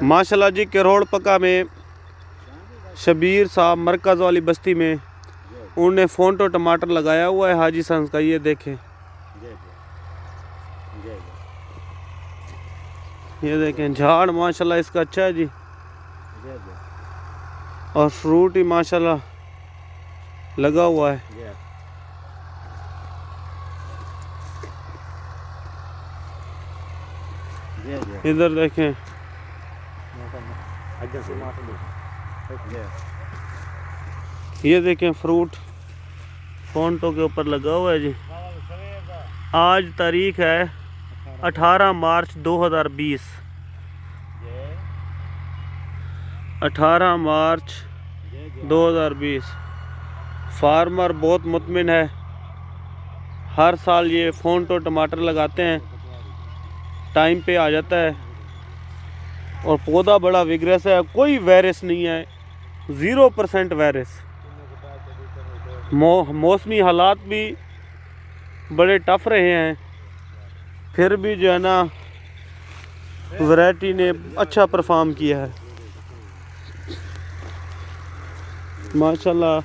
माशाल्लाह जी। करोड़ पक्का में शबीर साहब मरकज़ वाली बस्ती में उन्होंने फोन तो टमाटर लगाया हुआ है हाजी संस का। ये देखें, ये देखें झाड़ माशाल्लाह इसका अच्छा है जी। और फ्रूट ही माशाल्लाह लगा हुआ है। इधर देखें, ये देखें फ्रूट फोनटो के ऊपर लगा हुआ है जी। आज तारीख है 18 मार्च 2020। 18 मार्च 2020। फार्मर बहुत मुतमिन है। हर साल ये फोनटो टमाटर लगाते हैं, टाइम पे आ जाता है और पौधा बड़ा विग्रेस है। कोई वायरस नहीं है, 0% वायरस। मौसमी हालात भी बड़े टफ रहे हैं, फिर भी जो है ना वैरायटी ने अच्छा परफॉर्म किया है माशाल्लाह।